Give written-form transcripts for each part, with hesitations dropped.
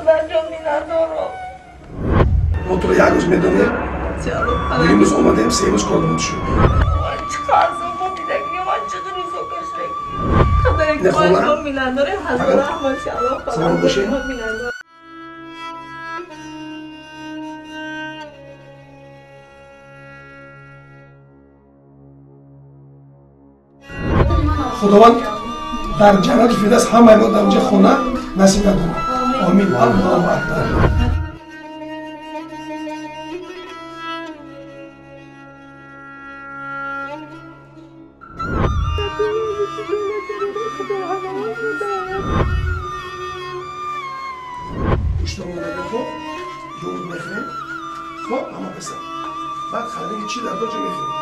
پدرجان می‌ندارم. ما تو رو یک روز میدونیم دویمروز اومدیم سه‌روز کارمون شد. چقدر زمان دیدگی من چقدر روزا کشیدم. خدای که پدرجان می‌ندارم حضور رحمت الله پدرجان می‌ندارم. خداوند در جنت فردوس همه ما در اونجا خونه نصیب کنه. آمین. الله اکبر. اشتباه نگه خب یون میخریم خب اما پسر بعد خریدی چی در دو جا میخریم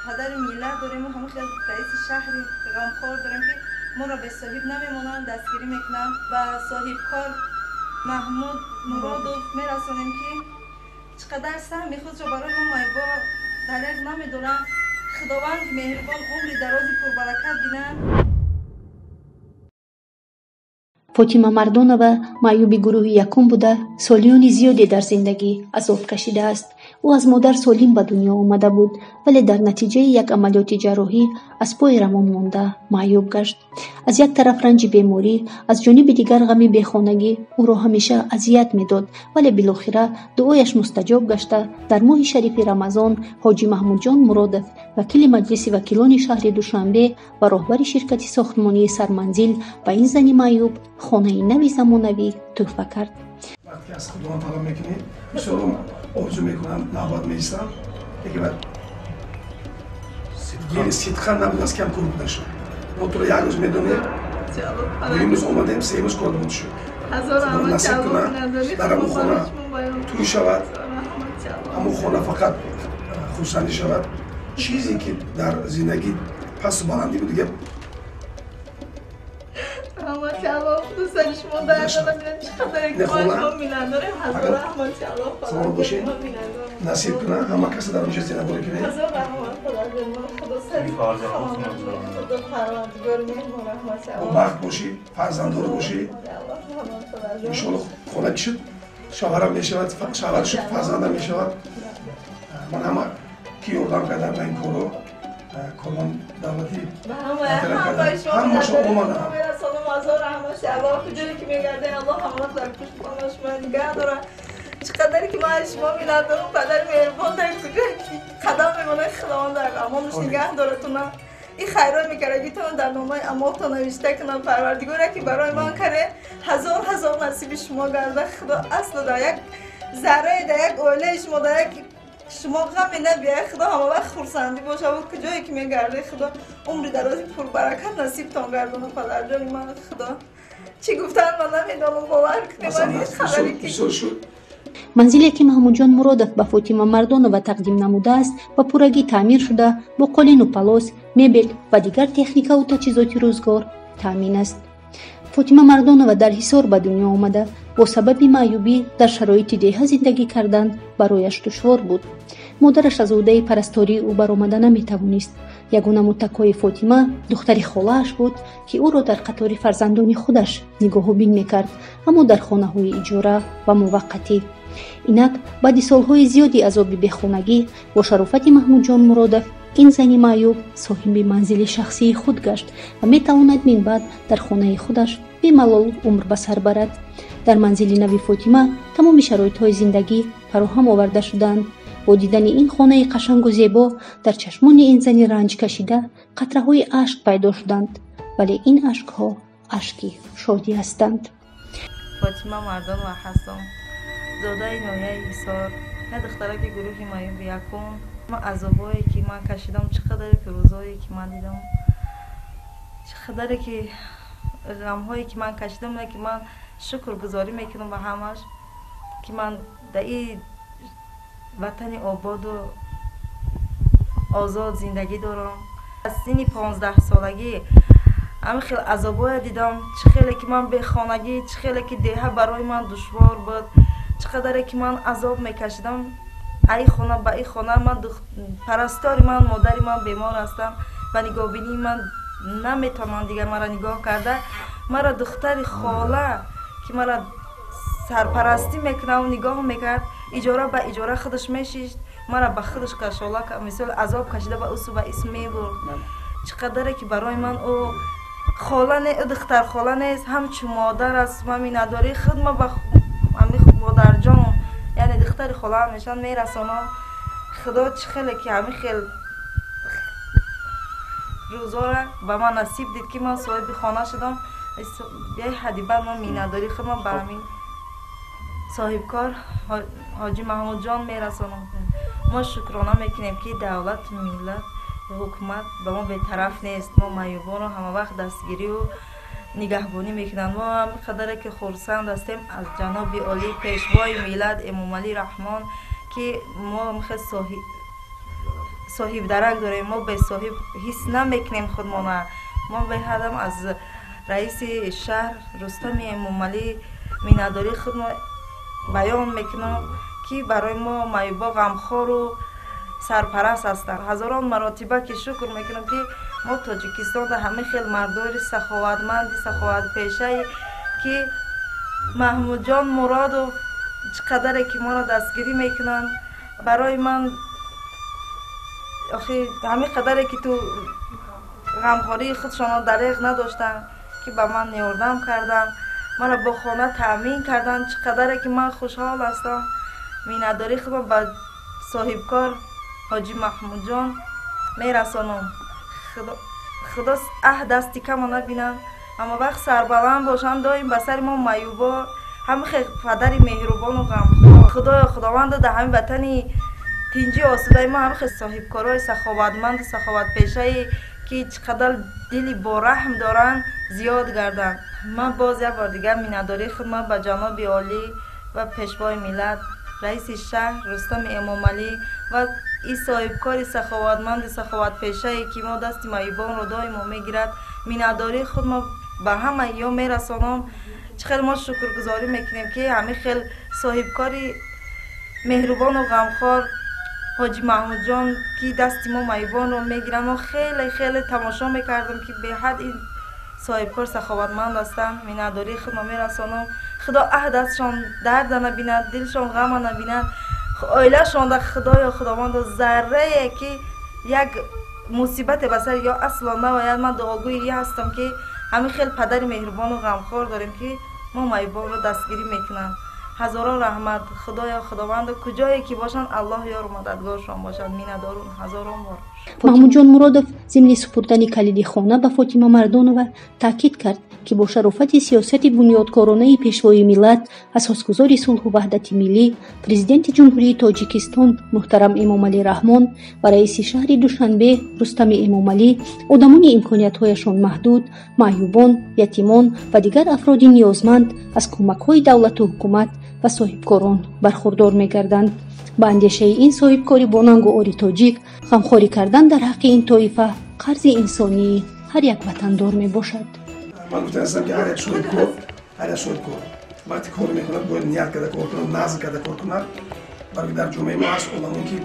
پدر میلاد داریم و همه خیلی رئیس شهری غمخوار داریم که ما را به صاحب نمیمونن دستگیری میکنن و صاحب کار محمود مرادوف میرسونیم که چقدر سهم خود را برای ما مایبا دلیل نمیدونم. خداوند مهربان عمر درازی پربرکت بینن. فاطمه مردانова معیوب گروه یکم بوده سالیان زیادی در زندگی عذاب کشیده است. او از مادر سالم به دنیا آمده بود ولی در نتیجه یک عملیات جراحی از پای رمان مانده معیوب گشت. از یک طرف رنج بیماری، از جانب دیگر غم بیخانگی او را همیشه اذیت میداد ولی بالاخره دعایش مستجاب گشته در ماه شریف رمضان حاجی محمود جان مرادوف وکیل مجلس وکیلان شهر دوشنبه و راهبر شرکت ساختمانی سرمنزل به این زن معیوب خانه نوی زمانوی تحفه کرد. وقتی از خداوند طلب میکنی بسیار آرزو میکنم نباید میستم دیگه بعد گیری صدقه نبود از کم کنی بوده شد. ما تو رو یک روز میدونیم دویمروز اومدیم سه‌روز کارمون شد. نصیب کنه در همون خانه توی شود همون خانه فقط خورسندی شود. چیزی که در زندگی پس بلندی بود دیگه رحمت الله دوست شما در دلم چقدر که ما می‌نداره حضور رحمت الله سلام باشین نصیب کنه همه کس در اونجا زنده باره کنه حضور رحمت خدا سری خدا پروردگار مهربان رحمت الله وقت باشی فرزنددار باشی ان شاء الله خونه شد شوهرم میشود شوهر شد فرزندم میشود. من همه کی یردم کردم به این کارو کلان دولتی همه شما اومدن مازار همش الله کجایی که میگرده الله همه در پشت پاناش من نگه داره. چقدر که من شما میلاد دارم پدر مهربان در کجایی که قدم میمونه خداوند در امانش نگه داره تو نه این خیرات میکرده بیتون در نامه امالتا نوشته کنم پروردگاره که برای من کرده هزار نصیب شما گرده خدا اصلا در یک ذره در یک اوله شما در یک شما غمی نبیه خدا همه وقت خورسندی باشه و کجایی که میگرده خدا عمر درازی پربرکت نصیب تان گردونه پدرجان من خدا چی گفتن من نمیدونم باور کنیم من خبری که منزلی که محمود جان مرادوف به فاطمه مردانова تقدیم نموده است و پورگی تعمیر شده با قالین و پلاس، مبل و دیگر تکنیک و تجهیزات روزگار تامین است. فاطمه مردانова در حصار به دنیا آمده با سبب معیوبی در شرایط دیه زندگی کردن برایش دشوار بود. مادرش از عهده پرستاری او برآمده نمیتوانست. یگانه متکای فاطمه دختری خاله‌اش بود که او را در قطار فرزندان خودش نگاه و بین میکرد اما در خانه‌های اجاره و موقتی. اینک بعد سالهای زیادی عذاب بیخانگی با شرافت محمود جان مرادوف این زن معیوب صاحب منزل شخصی خود گشت و میتواند من بعد در خانه خودش بی‌ملال عمر به سر برد. در منزل نوی فاطمه تمام شرایط‌های زندگی فراهم آورده شدند. با دیدن این خانه قشنگ و زیبا در چشمان این زن رنج کشیده قطره‌های اشک پیدا شدند ولی این اشک‌ها اشکی شادی هستند. فاطمه مردان و حسن زاده نایه ایسار نه دخترک گروه معیوب یکم. ما عذابایی که من کشیدم چقدر روزایی که من دیدم چقدر که غم‌هایی که من کشیدم که من شکرگزاری میکنم به همش که من در این وطن آباد و آزاد زندگی دارم. از سن 15 سالگی همه خیلی عذابای دیدم، چه خیلی که من به خانگی، چه خیلی که دیه برای من دشوار بود، چقدر که من عذاب میکشیدم. ای خونه با ای خونه من پرستاری من مادری من بیمار هستم و نگاه بینی من نمیتونم دیگر مرا نگاه کرده. مرا دختر خاله که مرا سرپرستی میکنه و نگاه میکرد، اجاره به اجاره خودش میشید، مرا به خودش کشاله که مثل عذاب کشیده و اوسو به اسم میبرد. چقدر که برای من او خاله نه، دختر خاله نیست، همچو مادر است. من نداری خدمت به مادر جان، یعنی دختر خاله همیشه میرسانم. خدا چه خیلی که همین خیلی روزا را به من نصیب دید که من صاحب خانه شدم. بیای حدی بعد من مینداری خدمت به همین صاحب کار حاجی محمود جان میرسانم. ما شکرانه میکنیم که دولت ملت حکومت به ما بی‌طرف نیست. ما معیوبان رو همه وقت دستگیری و نگهبانی میکنن. ما هم قدر که خرسند هستیم از جناب عالی پیشوای ملت امام علی رحمان که ما خیلی صاحب درک داریم. ما به صاحب حس نمیکنیم خودمانه. ما به حدم از رئیس شهر رستم امام علی مینداری خودمون بیان میکنم که برای ما معیوبا غمخوار و سرپرست هستند. هزاران مراتبه که شکر میکنم که ما تاجیکستان در همه خیلی مردای سخاوتمند سخاوت پیشه که محمود جان مراد و چقدر که ما را دستگیری میکنن. برای من آخه همه قدر که تو غمخواری خودشان دریغ نداشتن که به من یاردم کردن، من را با خانه تامین کردن. چقدر که من خوشحال هستم. مینداری خودم به صاحب کار حاجی محمود جان میرسانم. خدا دستی کم نبینن، اما وقت سربلند باشن دایم به سر ما معیوبا همه خیلی پدر مهربان و غمخوار. خداوند در همین وطنی تینجی آسوده ما همه خیلی صاحب کارهای سخاوتمند سخاوت پیشه که چقدر دلی با رحم دارن زیاد گردن. من باز یک بار دیگر مینداری خدمت به جناب عالی و پیشوای ملت رئیس شهر رستم امام علی و این صاحب کار سخاوتمند سخاوت پیشه که ما دست معیوبان رو دائما میگیرد مینداری خدمت به همه یا میرسانم. چقدر ما شکرگزاری میکنیم که همه خیلی صاحب کاری مهربان و غمخوار حاجی محمود جان که دست ما معیوبان رو میگیرن. ما خیلی خیلی تماشا میکردم که به حد این صاحب کار سخاوتمند هستن. مینداری خدمت میرسانم. خدا دستشان درد نبیند، دلشان غم نبیند، عائله‌شان در خدای خداوند ذره که یک مصیبت بسر یا اصلا نباید. من دعاگویی هستم که همین خیلی پدر مهربان و غمخوار داریم که ما معیوبان رو دستگیری میکنن. هزاران رحمت خدایا خداوند کجایی که باشن الله یار و مددگارشان باشد. میندارون هزاران بار. محمود جان مرادов ضمن سپردن کلیدی خانه به فاطمه مردانова تاکید کرد که با شرافت سیاست بنیادکارانه پیشوای ملت اساسگزار صلح و وحدت ملی پرزیدنت جمهوری تاجیکستان محترم امام علی رحمان و رئیس شهر دوشنبه رستم امام علی آدمان امکانیت‌هایشان محدود، معیوبان، یتیمان و دیگر افراد نیازمند از کمک‌های دولت و حکومت و صاحبکاران برخوردار می‌گردند. با اندیشه این صاحبکاری با ننگ و آری تاجیک غمخواری کردن در حق این طایفه قرض انسانی هر یک وطندار می باشد. من گفتم هستم که هر یک صاحبکار وقتی کار میکنه باید نیت کرده کار کنه، نظر کرده کار کنه. برای در جامعه ما هست آدمان که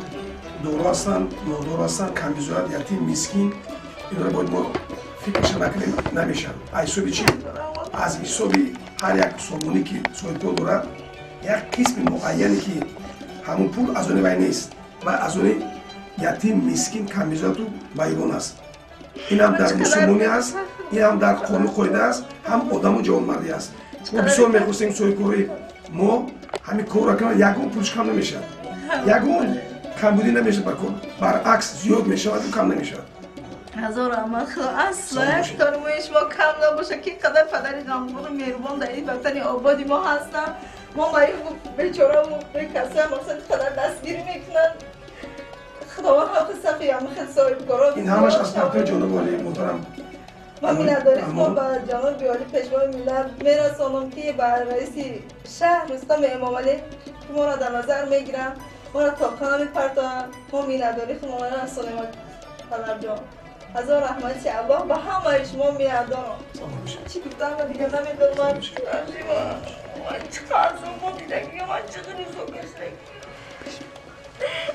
دورا هستن، نادور هستن، کمبیزاد، یتیم، مسکین، اینا باید ما فکرش نکنیم نمیشن. حسابی چی؟ از حسابی هر یک سامونی که صاحبکار داره یک قسم معینی که همون پول از اون وای نیست و از اون یتیم مسکین کمبیزاد و معیوبان است. این هم در مسلمانی است، این هم در قانون قاعده است، هم آدم و جوانمردی است. ما بسیار میخواستیم صاحبکاری ما همین کار را کنن، یکون پولش کم نمیشه، یکون کمبودی نمیشه، برعکس زیاد میشه و کم نمیشه. هزار رحمت خدا اصلا یک کارمایش ما کم نباشه که قدر پدر غمخوار و مهربان در این وطن آبادی ما هستن. ما بیچاره و کسی هم قدر دستگیری میکنن. خداوند حق صفی همه خیلی صاحبکارا این همش از طرف جناب عالی محترم ما مینداریم. ما به جناب عالی پیشوای ملت میرسانم که به رئیس شهر رستم امام علی که ما را در نظر میگیرن، ما را تا کنه میپرتن. ما مینداری خود ما را رسانیم پدر جان. هزار رحمتی الله به همه شما میادارم چی گفتم و دیگه نمیدونم من چه خواستم با دیدگی من چقدر سوگشتگی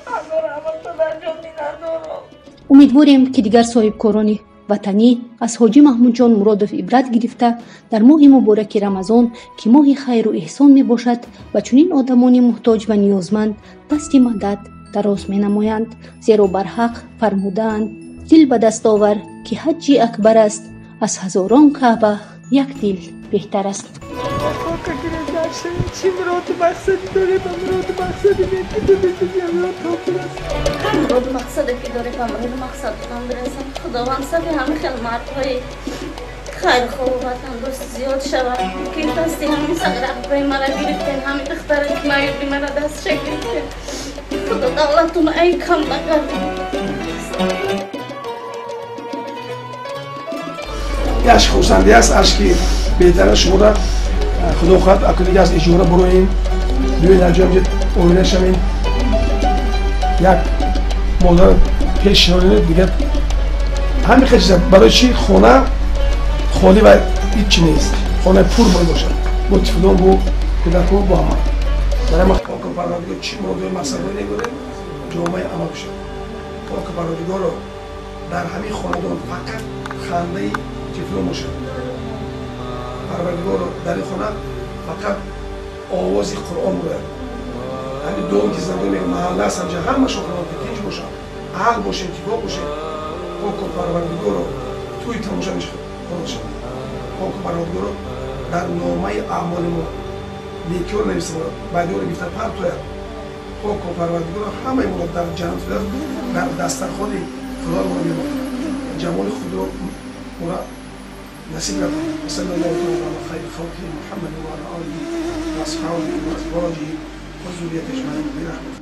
هزار رحمت در جان میادارم. امیدواریم که دیگر صاحبکاران وطنی از حاجی محمود جان مرادوف عبرت گرفته در ماه مبارک رمضان که ماه خیر و احسان می باشد و چنین آدمان محتاج و نیازمند دست مدد دراز می نمایند، زیرا بر حق فرمودند دل به دست آور که حج اکبر است، از هزاران کعبه یک دل بهتر است. چی مراد مقصدی داره و مراد مقصدی مراد مقصدی که داره و مراد مقصد هم برسن. خداوند سبی همه خیلی مردهای خیلی خوب و تندرست زیاد شود که دستی همین سقرق بای مرا گرفتن، همین دختره که مایوبی مرا دست گرفتن. خدا دولتون ای کم نکرد. یه خوشنده است اشکی بهتره شما را خدا خواهد اکنون از اجوره بروین بیاین انجام بدید اوینه شوین. یک مادر پیش شوین دیگه همین خیلی برای چی خونه خالی و هیچی نیست، خانه پر باشه با تفلون با کودکو با همه برای ما کاک پروردگار چی موضوع مسئله نگوره جامعه عمل بشه. کاک پروردگار رو در همین خاندان فقط خنده تفلون باشه. پروردگار رو در این خانه فقط آوازی قرآن باید. همین دوم که زنده میگه محله هست همجا همه شکران تکنج باشه، عقل باشه، اتفاق باشه. کاک پروردگار رو توی تماشا میشه باشه. کاک پروردگار رو در نامه اعمال ما نیکی‌ها نویسه باید. بعدی رو گفته پر توید. کاک پروردگار رو همه ما در جنت در دسترخوان خدا رو میبود. جمال خود رو مرا نصیب کرد. صلی الله علیه خیر خلقه محمد و علی آله و اصحابه و ازواجه و ذریته اجمعین برحمته.